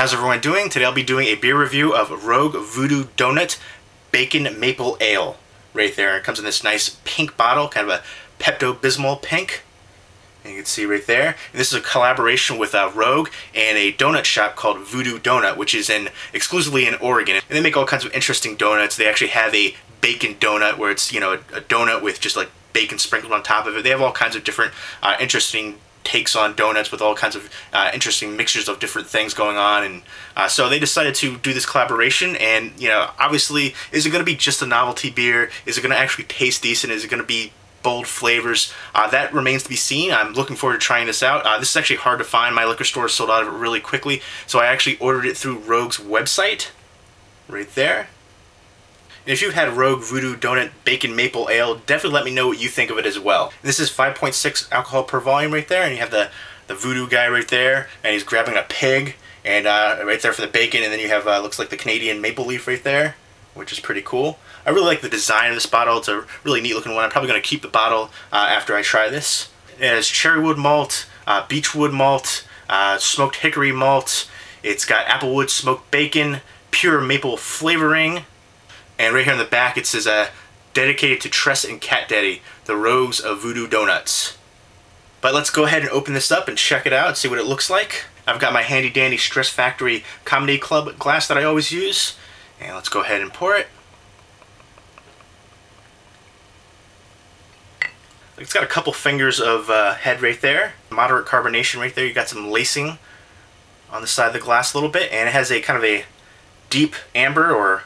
How's everyone doing? Today I'll be doing a beer review of Rogue Voodoo Doughnut Bacon Maple Ale. Right there. It comes in this nice pink bottle, kind of a Pepto-Bismol pink. And you can see right there. And this is a collaboration with Rogue and a donut shop called Voodoo Doughnut, which is exclusively in Oregon. And they make all kinds of interesting donuts. They actually have a bacon donut where it's, a donut with just like bacon sprinkled on top of it. They have all kinds of different interesting takes on donuts with all kinds of interesting mixtures of different things going on, and so they decided to do this collaboration. And obviously, is it going to be just a novelty beer? Is it going to actually taste decent? Is it going to be bold flavors? That remains to be seen. I'm looking forward to trying this out. This is actually hard to find. My liquor store sold out of it really quickly, so I actually ordered it through Rogue's website right there. And if you've had Rogue Voodoo Doughnut Bacon Maple Ale, definitely let me know what you think of it as well. And this is 5.6 alcohol per volume right there, and you have the Voodoo guy right there, and he's grabbing a pig, and right there for the bacon, and then you have, looks like the Canadian maple leaf right there, which is pretty cool. I really like the design of this bottle. It's a really neat looking one. I'm probably going to keep the bottle after I try this. It has cherrywood malt, beechwood malt, smoked hickory malt. It's got applewood smoked bacon, pure maple flavoring. And right here on the back it says, dedicated to Tress and Cat Daddy, the Rogues of Voodoo Doughnuts. But let's go ahead and open this up and check it out and see what it looks like. I've got my handy dandy Stress Factory Comedy Club glass that I always use. And let's go ahead and pour it. It's got a couple fingers of head right there. Moderate carbonation right there. You got some lacing on the side of the glass a little bit. And it has a kind of a deep amber or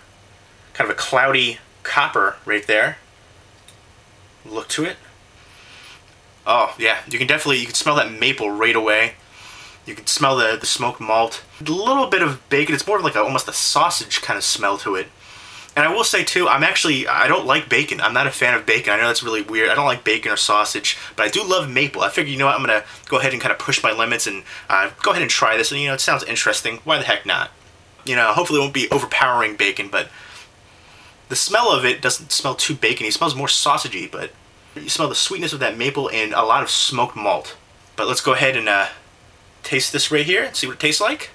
kind of a cloudy copper right there. Look to it. Oh yeah, you can smell that maple right away. You can smell the smoked malt. A little bit of bacon. It's more of like almost a sausage kind of smell to it. And I will say too, I don't like bacon. I'm not a fan of bacon. I know that's really weird. I don't like bacon or sausage, but I do love maple. I figured, I'm gonna go ahead and kind of push my limits and go ahead and try this. And it sounds interesting. Why the heck not? Hopefully it won't be overpowering bacon, but the smell of it doesn't smell too bacony. It smells more sausagey, but you smell the sweetness of that maple and a lot of smoked malt. But let's go ahead and taste this right here and see what it tastes like.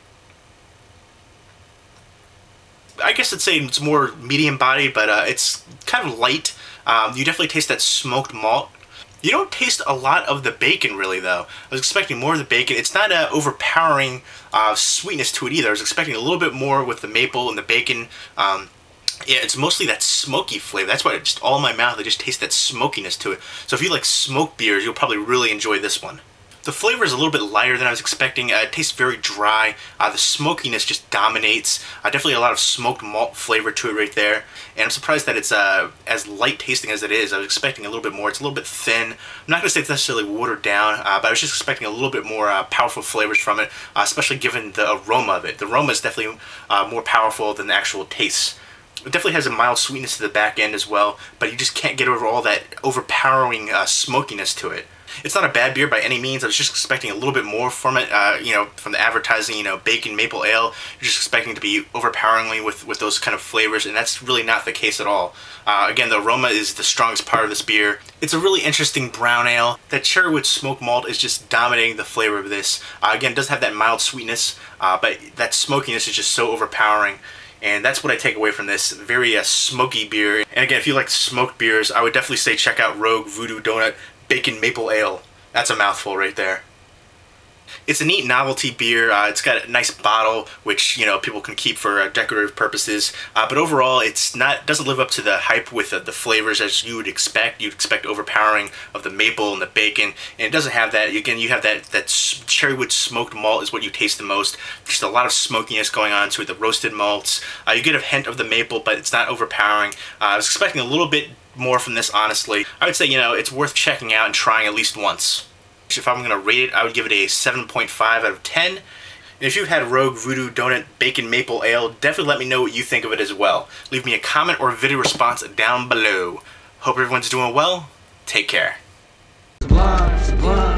I guess I'd say it's more medium body, but it's kind of light. You definitely taste that smoked malt. You don't taste a lot of the bacon really though. I was expecting more of the bacon. It's not an overpowering sweetness to it either. I was expecting a little bit more with the maple and the bacon. Yeah, it's mostly that smoky flavor. That's why just all in my mouth, I just taste that smokiness to it. So if you like smoked beers, you'll probably really enjoy this one. The flavor is a little bit lighter than I was expecting. It tastes very dry. The smokiness just dominates. Definitely a lot of smoked malt flavor to it right there. And I'm surprised that it's as light tasting as it is. I was expecting a little bit more. It's a little bit thin. I'm not going to say it's necessarily watered down, but I was just expecting a little bit more powerful flavors from it, especially given the aroma of it. The aroma is definitely more powerful than the actual taste. It definitely has a mild sweetness to the back end as well, but you just can't get over all that overpowering smokiness to it. It's not a bad beer by any means. I was just expecting a little bit more from it, from the advertising, bacon maple ale. You're just expecting it to be overpoweringly with those kind of flavors, and that's really not the case at all. Again, the aroma is the strongest part of this beer. It's a really interesting brown ale. That cherrywood smoked malt is just dominating the flavor of this. Again, it does have that mild sweetness, but that smokiness is just so overpowering. And that's what I take away from this very smoky beer. And again, if you like smoked beers, I would definitely say check out Rogue Voodoo Doughnut Bacon Maple Ale. That's a mouthful right there. It's a neat novelty beer. It's got a nice bottle, which people can keep for decorative purposes. But overall, doesn't live up to the hype with the flavors as you would expect. You'd expect overpowering of the maple and the bacon, and it doesn't have that. Again, you have that cherrywood smoked malt is what you taste the most. Just a lot of smokiness going on to it. The roasted malts. You get a hint of the maple, but it's not overpowering. I was expecting a little bit more from this, honestly. I would say it's worth checking out and trying at least once. If I'm going to rate it, I would give it a 7.5 out of 10. And if you've had Rogue Voodoo Doughnut Bacon Maple Ale, definitely let me know what you think of it as well. Leave me a comment or video response down below. Hope everyone's doing well. Take care. Sublime, sublime.